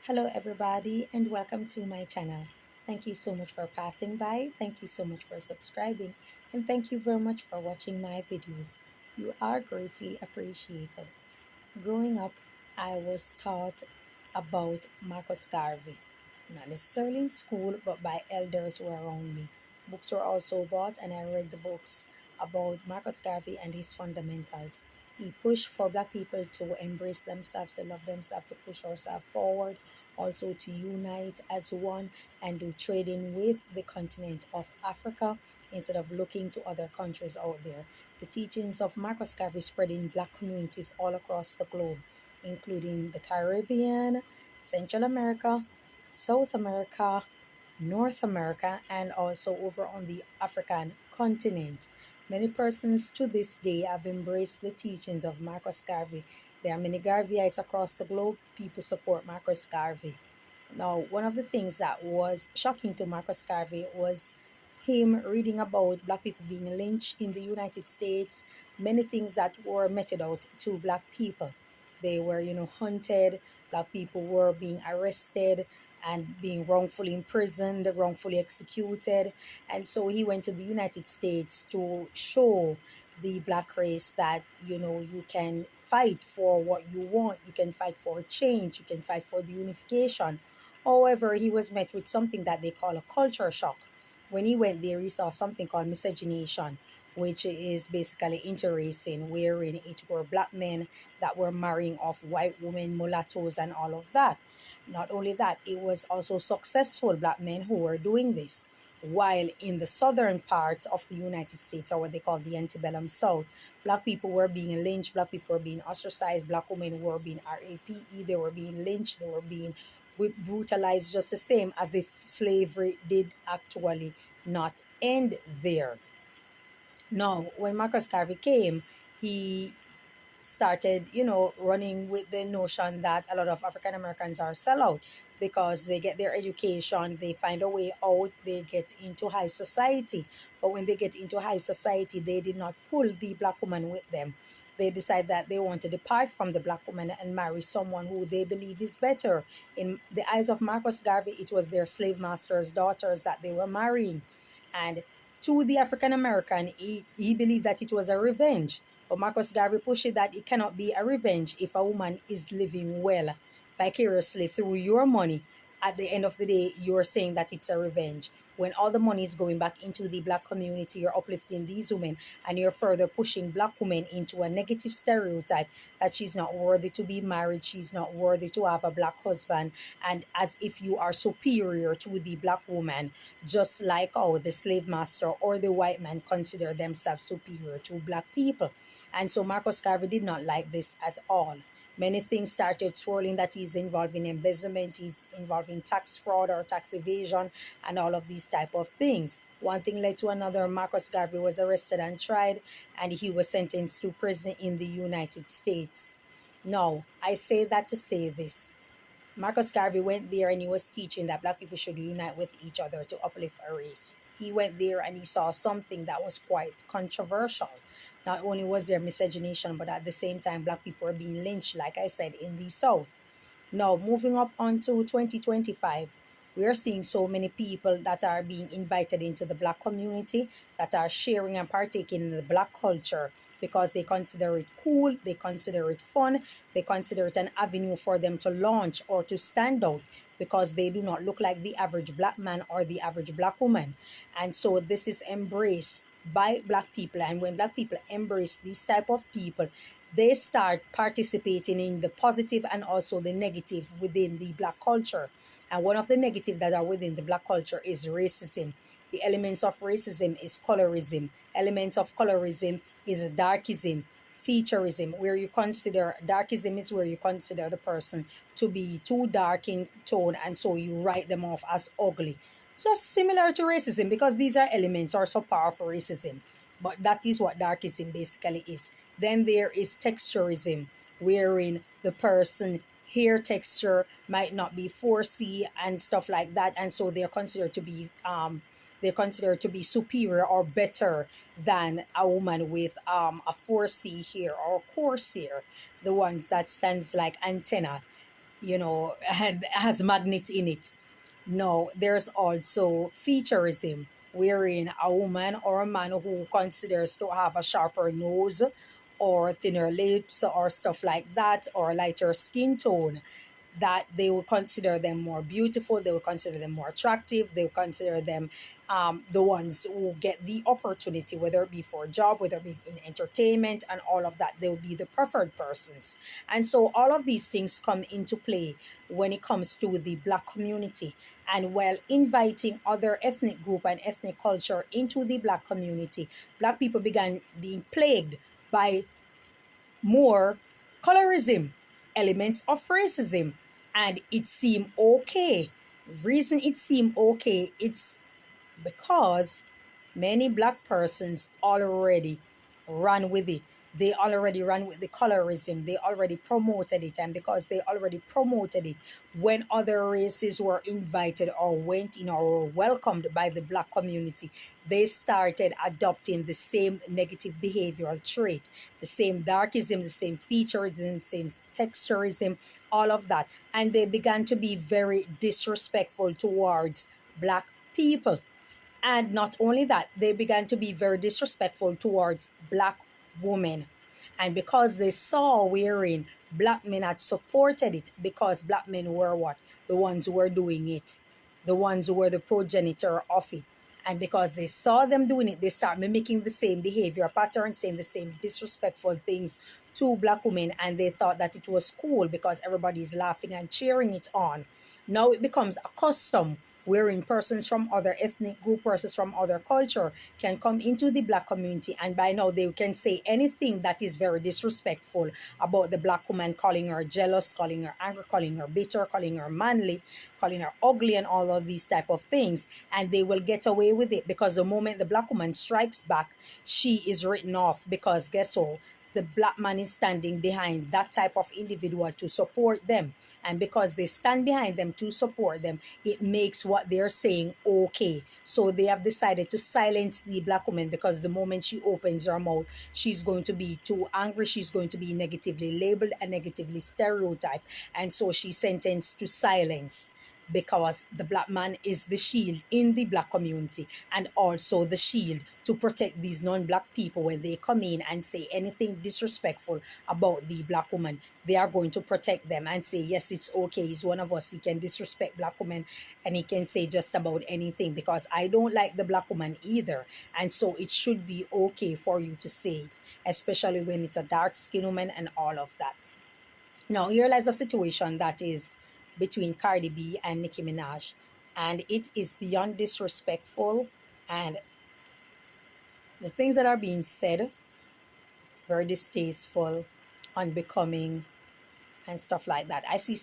Hello, everybody, and welcome to my channel. Thank you so much for passing by. Thank you so much for subscribing. And thank you very much for watching my videos. You are greatly appreciated. Growing up, I was taught about Marcus Garvey, not necessarily in school, but by elders who were around me. Books were also bought, and I read the books about Marcus Garvey and his fundamentals. He pushed for Black people to embrace themselves, to love themselves, to push ourselves forward, also to unite as one and do trading with the continent of Africa instead of looking to other countries out there. The teachings of Marcus Garvey spread in Black communities all across the globe, including the Caribbean, Central America, South America, North America, and also over on the African continent. Many persons to this day have embraced the teachings of Marcus Garvey. There are many Garveyites across the globe. People support Marcus Garvey. Now, one of the things that was shocking to Marcus Garvey was him reading about Black people being lynched in the United States, many things that were meted out to Black people. They were, hunted. Black people were being arrested and being wrongfully imprisoned, wrongfully executed. And so he went to the United States to show the Black race that, you can fight for what you want, you can fight for change, you can fight for the unification. However, he was met with something that they call a culture shock. When he went there, he saw something called miscegenation, which is basically interracing, wherein it were Black men that were marrying off white women, mulattoes, and all of that. Not only that, it was also successful Black men who were doing this. While in the southern parts of the United States, or what they call the antebellum South, Black people were being lynched, Black people were being ostracized, Black women were being RAPE, they were being lynched, they were being brutalized just the same as if slavery did actually not end there. Now, when Marcus Garvey came, he started, running with the notion that a lot of African Americans are sellout because they get their education, they find a way out, they get into high society. But when they get into high society, they did not pull the Black woman with them. They decide that they want to depart from the Black woman and marry someone who they believe is better. In the eyes of Marcus Garvey, it was their slave masters' daughters that they were marrying. And to the African American, he believed that it was a revenge. But Marcus Garvey pushed it that it cannot be a revenge if a woman is living well vicariously through your money. At the end of the day, you're saying that it's a revenge. When all the money is going back into the Black community, you're uplifting these women and you're further pushing Black women into a negative stereotype that she's not worthy to be married, she's not worthy to have a Black husband, and as if you are superior to the Black woman, just like how the slave master or the white man consider themselves superior to Black people. And so Marcus Garvey did not like this at all. Many things started swirling that he's involved in embezzlement, he's involved in tax fraud or tax evasion, and all of these type of things. One thing led to another. Marcus Garvey was arrested and tried, and he was sentenced to prison in the United States. Now, I say that to say this. Marcus Garvey went there and he was teaching that Black people should unite with each other to uplift a race. He went there and he saw something that was quite controversial. Not only was there miscegenation, but at the same time, Black people were being lynched, like I said, in the South. Now, moving up onto 2025, we are seeing so many people that are being invited into the Black community, that are sharing and partaking in the Black culture because they consider it cool, they consider it fun, they consider it an avenue for them to launch or to stand out because they do not look like the average Black man or the average Black woman. And so this is embraced by Black people. And when Black people embrace these type of people, they start participating in the positive and also the negative within the Black culture. And one of the negative that are within the Black culture is racism. The elements of racism is colorism. Elements of colorism is darkism, featureism, where you consider darkism is where you consider the person to be too dark in tone, and so you write them off as ugly. Just similar to racism, because these are elements or subpar for racism. But that is what darkism basically is. Then there is texturism, wherein the person hair texture might not be 4C and stuff like that, and so they're considered to be superior or better than a woman with a 4C hair or coarse hair, the ones that stands like antenna. and has magnets in it. No, there's also featureism, wherein a woman or a man who considers to have a sharper nose or thinner lips or stuff like that, or lighter skin tone, that they will consider them more beautiful, they will consider them more attractive, they will consider them the ones who get the opportunity, whether it be for a job, whether it be in entertainment and all of that. They'll be the preferred persons. And so all of these things come into play when it comes to the Black community. And while inviting other ethnic group and ethnic culture into the Black community, Black people began being plagued by more colorism, elements of racism, and it seemed okay. Reason it seemed okay, it's because many Black persons already ran with it. They already ran with the colorism. They already promoted it. And because they already promoted it, when other races were invited or went in or were welcomed by the Black community, they started adopting the same negative behavioral trait, the same darkism, the same featureism, the same texturism, all of that. And they began to be very disrespectful towards Black people. And not only that, they began to be very disrespectful towards Black women. And because they saw wherein Black men had supported it, because Black men were what? The ones who were doing it, the ones who were the progenitor of it. And because they saw them doing it, they start mimicking the same behavior pattern, saying the same disrespectful things to Black women. And they thought that it was cool because everybody's laughing and cheering it on. Now it becomes a custom wherein persons from other ethnic group, persons from other culture can come into the Black community, and by now they can say anything that is very disrespectful about the Black woman, calling her jealous, calling her angry, calling her bitter, calling her manly, calling her ugly, and all of these type of things, and they will get away with it because the moment the Black woman strikes back, she is written off, because guess what? The Black man is standing behind that type of individual to support them. And because they stand behind them to support them, it makes what they're saying okay. So they have decided to silence the Black woman, because the moment she opens her mouth, she's going to be too angry. She's going to be negatively labeled and negatively stereotyped. And so she's sentenced to silence, because the Black man is the shield in the Black community, and also the shield to protect these non-Black people when they come in and say anything disrespectful about the Black woman. They are going to protect them and say, yes, it's okay. He's one of us. He can disrespect Black women and he can say just about anything, because I don't like the Black woman either. And so it should be okay for you to say it, especially when it's a dark-skinned woman and all of that. Now, here lies a situation that is between Cardi B and Nicki Minaj, and it is beyond disrespectful, and the things that are being said, very distasteful, unbecoming, and stuff like that. I see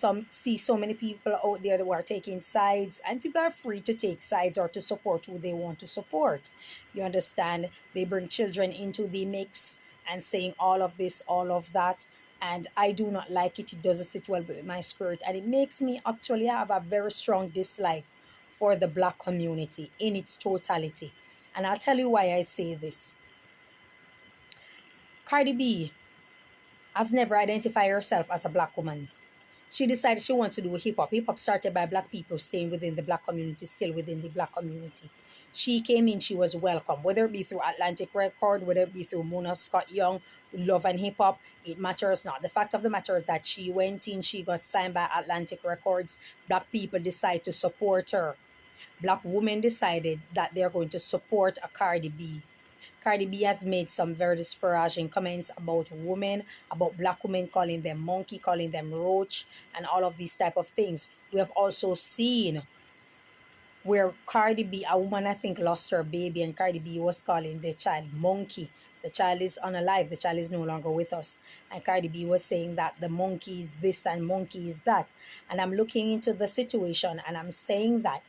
so many people out there who are taking sides, and people are free to take sides or to support who they want to support. You understand? They bring children into the mix and saying all of this, all of that. And I do not like it. It doesn't sit well with my spirit. And it makes me actually have a very strong dislike for the Black community in its totality. And I'll tell you why I say this. Cardi B has never identified herself as a Black woman. She decided she wants to do hip hop. Hip hop started by Black people staying within the Black community, still within the Black community. She came in, she was welcome, whether it be through Atlantic Record, whether it be through Mona Scott Young, Love and Hip Hop, it matters not. The fact of the matter is that she went in, she got signed by Atlantic Records. Black people decide to support her. Black women decided that they're going to support a Cardi B. Cardi B has made some very disparaging comments about women, about Black women, calling them monkey, calling them roach, and all of these type of things. We have also seen where Cardi B, a woman I think lost her baby, and Cardi B was calling the child monkey. The child is unalive, the child is no longer with us. And Cardi B was saying that the monkey is this and monkey is that. And I'm looking into the situation and I'm saying that,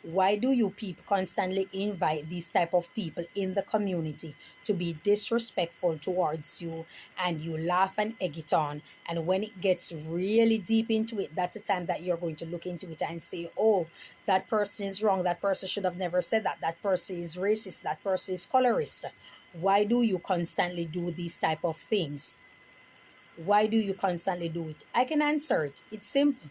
why do you people constantly invite these type of people in the community to be disrespectful towards you, and you laugh and egg it on, and when it gets really deep into it, that's the time that you're going to look into it and say, oh, that person is wrong, that person should have never said that, that person is racist, that person is colorist. Why do you constantly do these type of things? Why do you constantly do it? I can answer it. It's simple.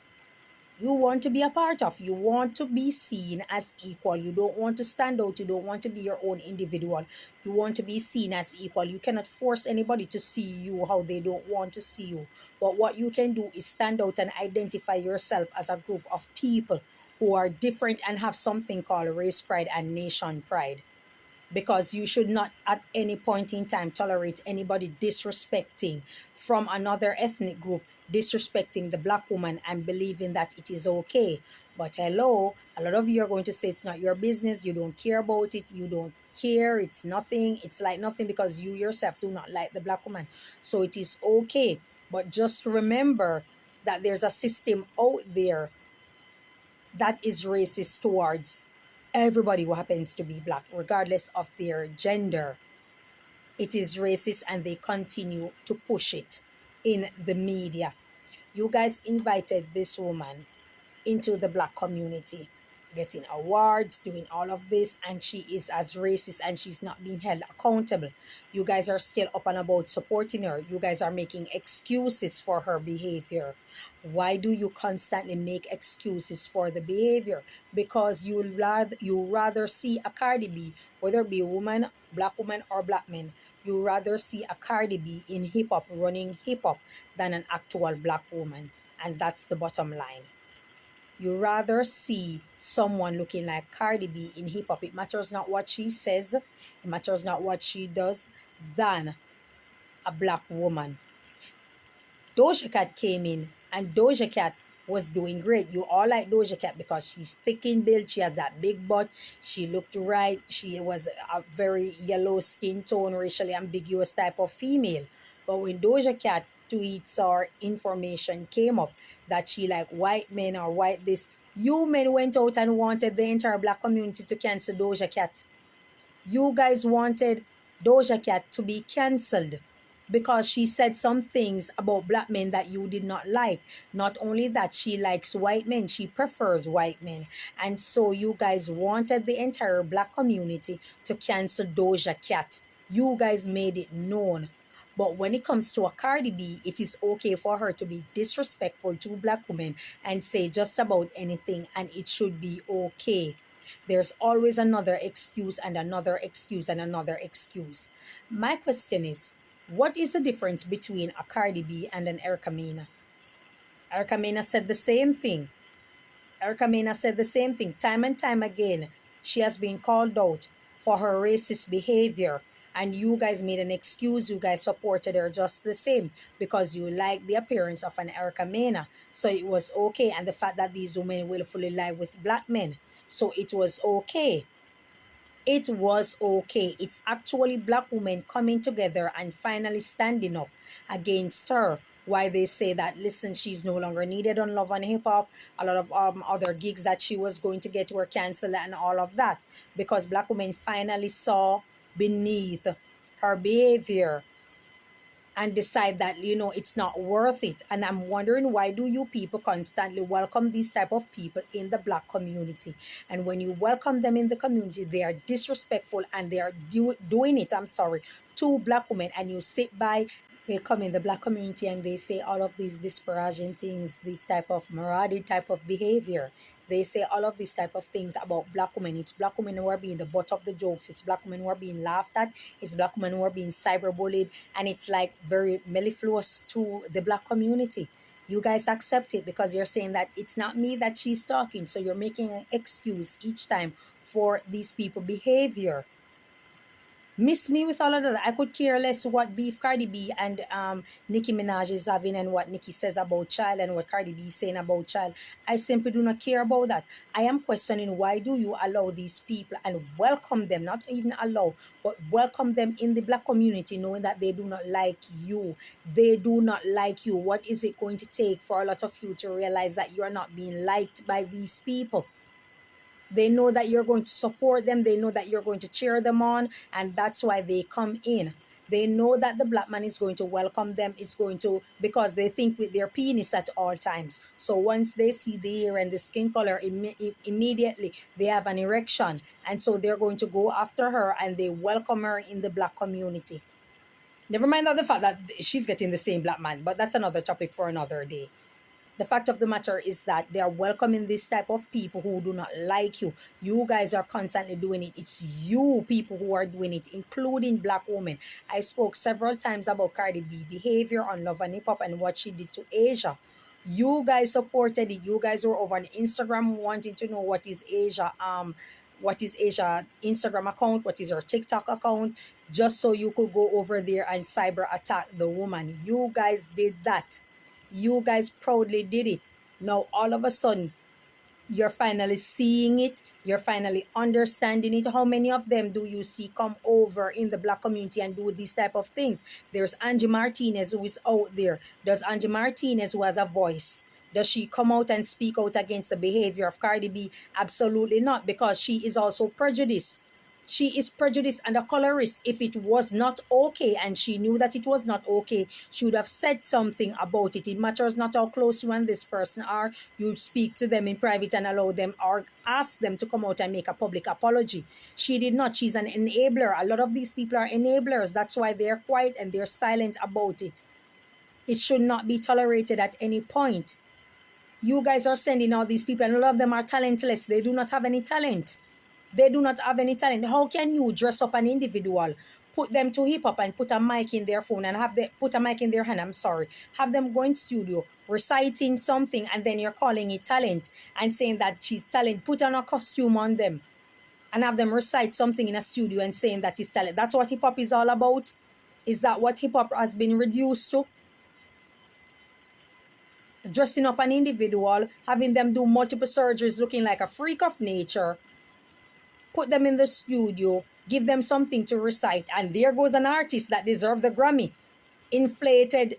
You want to be a part of, you want to be seen as equal. You don't want to stand out, you don't want to be your own individual. You want to be seen as equal. You cannot force anybody to see you how they don't want to see you. But what you can do is stand out and identify yourself as a group of people who are different and have something called race pride and nation pride, because you should not at any point in time tolerate anybody disrespecting from another ethnic group, disrespecting the black woman and believing that it is okay. But hello, a lot of you are going to say it's not your business, you don't care about it, you don't care, it's nothing, it's like nothing because you yourself do not like the black woman. So it is okay. But just remember that there's a system out there that is racist towards everybody who happens to be black, regardless of their gender. It is racist and they continue to push it in the media. You guys invited this woman into the black community, getting awards, doing all of this, and she is as racist and she's not being held accountable. You guys are still up and about supporting her. You guys are making excuses for her behavior. Why do you constantly make excuses for the behavior? Because you rather see a Cardi B, whether it be a woman, black woman, or black man, you rather see a Cardi B in hip hop running hip hop than an actual black woman. And that's the bottom line. You rather see someone looking like Cardi B in hip hop. It matters not what she says, it matters not what she does, than a black woman. Doja Cat came in and Doja Cat was doing great. You all like Doja Cat because she's thick in build, she has that big butt, she looked right, she was a very yellow skin tone, racially ambiguous type of female. But when Doja Cat tweets or information came up that she like white men or white this, you men went out and wanted the entire black community to cancel Doja Cat. You guys wanted Doja Cat to be cancelled because she said some things about black men that you did not like. Not only that, she likes white men, she prefers white men. And so you guys wanted the entire black community to cancel Doja Cat. You guys made it known. But when it comes to a Cardi B, it is okay for her to be disrespectful to black women and say just about anything, and it should be okay. There's always another excuse and another excuse and another excuse. My question is, what is the difference between a Cardi B and an Erica Mena? Erica Mena said the same thing. Erica Mena said the same thing time and time again. She has been called out for her racist behavior. And you guys made an excuse. You guys supported her just the same because you like the appearance of an Erica Mena. So it was okay. And the fact that these women willfully lie with black men. So it was okay. It was okay. It's actually black women coming together and finally standing up against her. Why they say that, listen, she's no longer needed on Love and Hip Hop. A lot of other gigs that she was going to get were canceled and all of that. Because black women finally saw beneath her behavior and decide that, it's not worth it. And I'm wondering, why do you people constantly welcome these type of people in the black community? And when you welcome them in the community, they are disrespectful and they are doing it, I'm sorry, to black women. And you sit by, they come in the black community and they say all of these disparaging things, this type of marauding type of behavior. They say all of these type of things about black women. It's black women who are being the butt of the jokes. It's black women who are being laughed at. It's black women who are being cyberbullied. And it's like very mellifluous to the black community. You guys accept it because you're saying that it's not me that she's talking. So you're making an excuse each time for these people behavior. Miss me with all of that. I could care less what beef Cardi B and Nicki Minaj is having and what Nicki says about child and what Cardi B is saying about child. I simply do not care about that. I am questioning, why do you allow these people and welcome them, not even allow, but welcome them in the black community, knowing that they do not like you. They do not like you. What is it going to take for a lot of you to realize that you are not being liked by these people? They know that you're going to support them. They know that you're going to cheer them on. And that's why they come in. They know that the black man is going to welcome them. It's going to, because they think with their penis at all times. So once they see the hair and the skin color, immediately they have an erection. And so they're going to go after her and they welcome her in the black community. Never mind that the fact that she's getting the same black man, but that's another topic for another day. The fact of the matter is that they are welcoming this type of people who do not like you. You guys are constantly doing it. It's you people who are doing it, including black women. I spoke several times about Cardi B behavior on Love and Hip Hop and what she did to Asia. You guys supported it. You guys were over on Instagram wanting to know what is Asia Instagram account, what is her TikTok account, just so you could go over there and cyber attack the woman. You guys did that. You guys proudly did it. Now all of a sudden you're finally seeing it, you're finally understanding it. How many of them do you see come over in the black community and do these type of things? There's Angie Martinez who is out there. Does Angie Martinez, who has a voice, does she come out and speak out against the behavior of Cardi B? Absolutely not, because she is also prejudiced. She is prejudiced and a colorist. If it was not okay and she knew that it was not okay, she would have said something about it. It matters not how close you and this person are. You speak to them in private and allow them or ask them to come out and make a public apology. She did not. She's an enabler. A lot of these people are enablers. That's why they're quiet and they're silent about it. It should not be tolerated at any point. You guys are sending all these people, and a lot of them are talentless. They do not have any talent. They do not have any talent. How can you dress up an individual, put them to hip hop and put a mic in their phone and have them put a mic in their hand? I'm sorry. Have them go in studio reciting something and then you're calling it talent and saying that she's talent. Put on a costume on them and have them recite something in a studio and saying that it's talent. That's what hip hop is all about. Is that what hip hop has been reduced to? Dressing up an individual, having them do multiple surgeries, looking like a freak of nature, put them in the studio, give them something to recite, and there goes an artist that deserves the Grammy. Inflated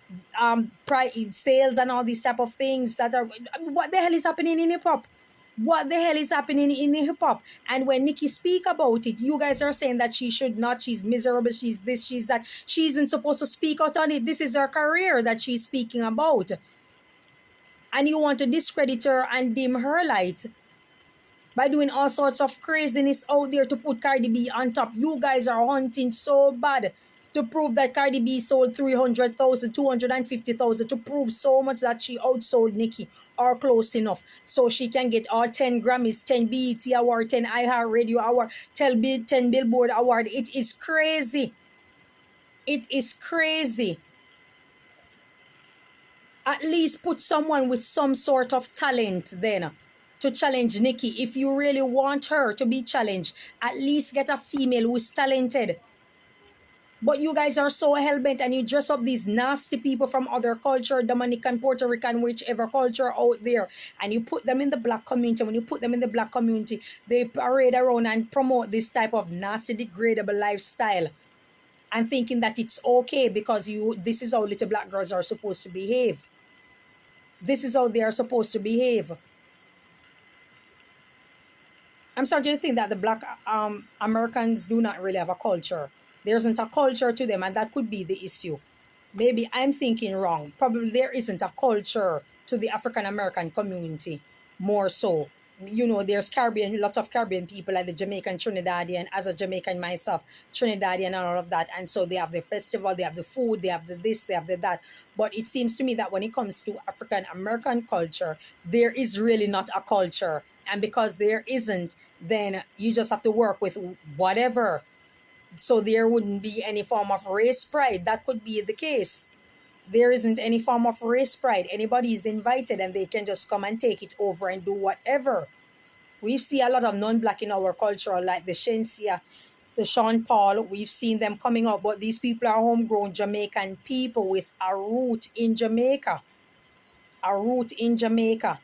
sales and all these type of things that are, what the hell is happening in hip hop? What the hell is happening in hip hop? And when Nicki speak about it, you guys are saying that she should not, she's miserable, she's this, she's that. She isn't supposed to speak out on it. This is her career that she's speaking about. And you want to discredit her and dim her light by doing all sorts of craziness out there to put Cardi B on top. You guys are hunting so bad to prove that Cardi B sold 300,000, 250,000, to prove so much that she outsold Nicki or close enough so she can get all 10 Grammys, 10 BET Award, 10 iHeartRadio Award, 10 Billboard Award. It is crazy. It is crazy. At least put someone with some sort of talent then to challenge Nicki. If you really want her to be challenged, at least get a female who is talented. But you guys are so hell-bent and you dress up these nasty people from other culture, Dominican, Puerto Rican, whichever culture out there, and you put them in the black community. When you put them in the black community, they parade around and promote this type of nasty, degradable lifestyle and thinking that it's okay because this is how little black girls are supposed to behave. This is how they are supposed to behave. I'm starting to think that the black Americans do not really have a culture. There isn't a culture to them, and that could be the issue. Maybe I'm thinking wrong. Probably there isn't a culture to the African American community more so. You know, there's Caribbean, lots of Caribbean people like the Jamaican, Trinidadian, as a Jamaican myself, Trinidadian and all of that. And so they have the festival, they have the food, they have the this, they have the that. But it seems to me that when it comes to African American culture, there is really not a culture. And because there isn't, then you just have to work with whatever. So there wouldn't be any form of race pride. That could be the case. There isn't any form of race pride. Anybody is invited and they can just come and take it over and do whatever. We see a lot of non-black in our culture, like the Shensia, the Sean Paul. We've seen them coming up, but these people are homegrown Jamaican people with a root in Jamaica. A root in Jamaica.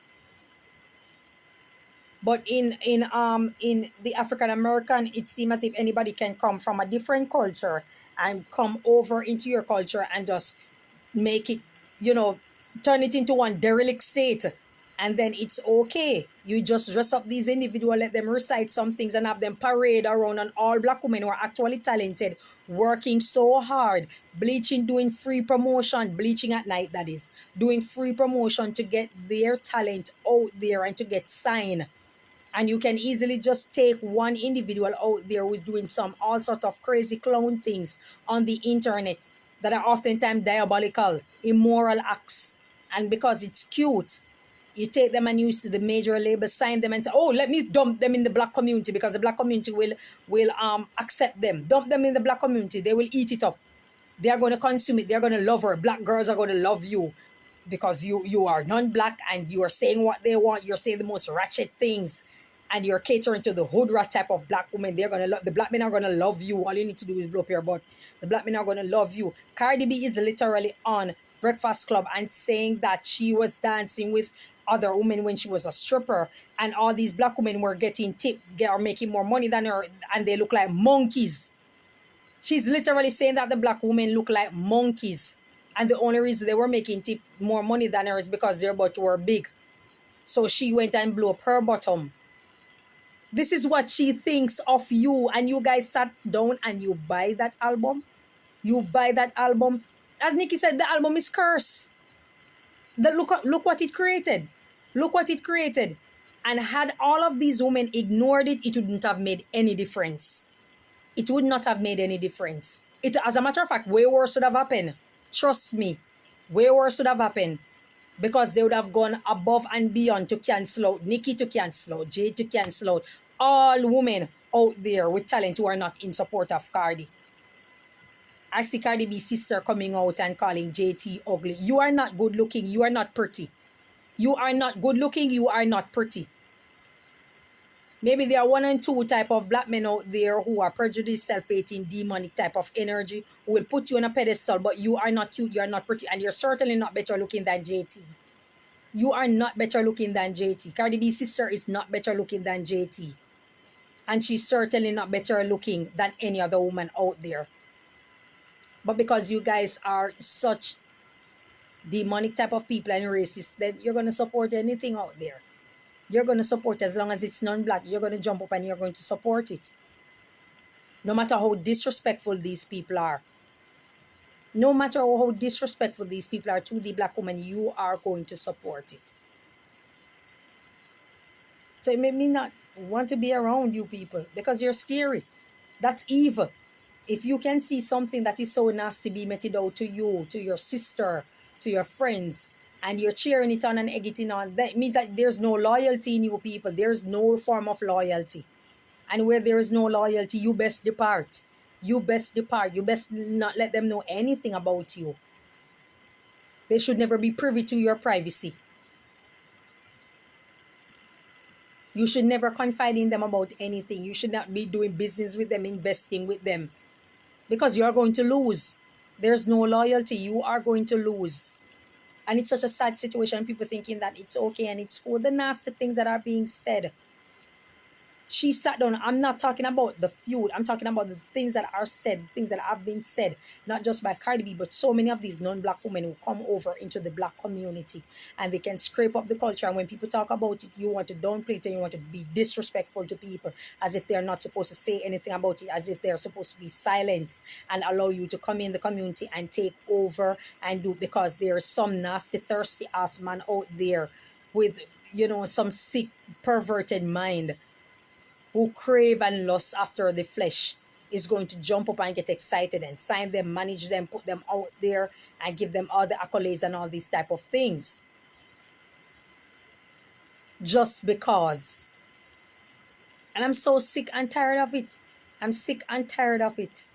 But in the African American, it seems as if anybody can come from a different culture and come over into your culture and just make it, turn it into one derelict state. And then it's okay. You just dress up these individuals, let them recite some things and have them parade around, and all black women who are actually talented, working so hard, bleaching, doing free promotion, bleaching at night, that is, doing free promotion to get their talent out there and to get signed. And you can easily just take one individual out there who's doing all sorts of crazy clown things on the internet. that are oftentimes diabolical, immoral acts. And because it's cute, you take them and use the major labels, sign them and say, oh, let me dump them in the black community because the black community will accept them. Dump them in the black community. They will eat it up. They are going to consume it. They're going to love her. Black girls are going to love you because you are non-black and you are saying what they want. You're saying the most ratchet things and you're catering to the hood rat type of black woman. They're going to love, the black men are going to love you. All you need to do is blow up your butt. The black men are going to love you. Cardi B is literally on Breakfast Club and saying that she was dancing with other women when she was a stripper and all these black women were getting tipped or making more money than her and they look like monkeys. She's literally saying that the black women look like monkeys. And the only reason they were making more money than her is because their butt were big. So she went and blew up her bottom. This is what she thinks of you. And you guys sat down and you buy that album. You buy that album. As Nicki said, the album is cursed. Look what it created. Look what it created. And had all of these women ignored it, it wouldn't have made any difference. It would not have made any difference. As a matter of fact, way worse would have happened. Trust me, way worse would have happened. Because they would have gone above and beyond to cancel out Nicki, to cancel out Jay, to cancel out all women out there with talent who are not in support of Cardi. I see Cardi B's sister coming out and calling JT ugly. You are not good looking. You are not pretty. You are not good looking. You are not pretty. Maybe there are 1 and 2 type of black men out there who are prejudiced, self-hating, demonic type of energy who will put you on a pedestal, but you are not cute, you are not pretty, and you're certainly not better looking than JT. You are not better looking than JT. Cardi B's sister is not better looking than JT. And she's certainly not better looking than any other woman out there. But because you guys are such demonic type of people and racist, then you're going to support anything out there. You're going to support as long as it's non-black. You're going to jump up and you're going to support it. No matter how disrespectful these people are. No matter how disrespectful these people are to the black woman, you are going to support it. So it made me not want to be around you people because you're scary. That's evil. If you can see something that is so nasty be meted out to you, to your sister, to your friends, and you're cheering it on and egging it on, that means that there's no loyalty in you people. There's no form of loyalty. And where there is no loyalty, you best depart. You best depart. You best not let them know anything about you. They should never be privy to your privacy. You should never confide in them about anything. You should not be doing business with them, investing with them. Because you're going to lose. There's no loyalty. You are going to lose. And it's such a sad situation. People thinking that it's okay and it's cool. The nasty things that are being said. She sat down. I'm not talking about the feud. I'm talking about the things that are said, things that have been said, not just by Cardi B, but so many of these non-black women who come over into the black community and they can scrape up the culture. And when people talk about it, you want to downplay it and you want to be disrespectful to people as if they're not supposed to say anything about it, as if they're supposed to be silenced and allow you to come in the community and take over and do, because there's some nasty, thirsty ass man out there with, some sick, perverted mind who crave and lust after the flesh is going to jump up and get excited and sign them, manage them, put them out there and give them all the accolades and all these type of things. Just because. And I'm so sick and tired of it. I'm sick and tired of it.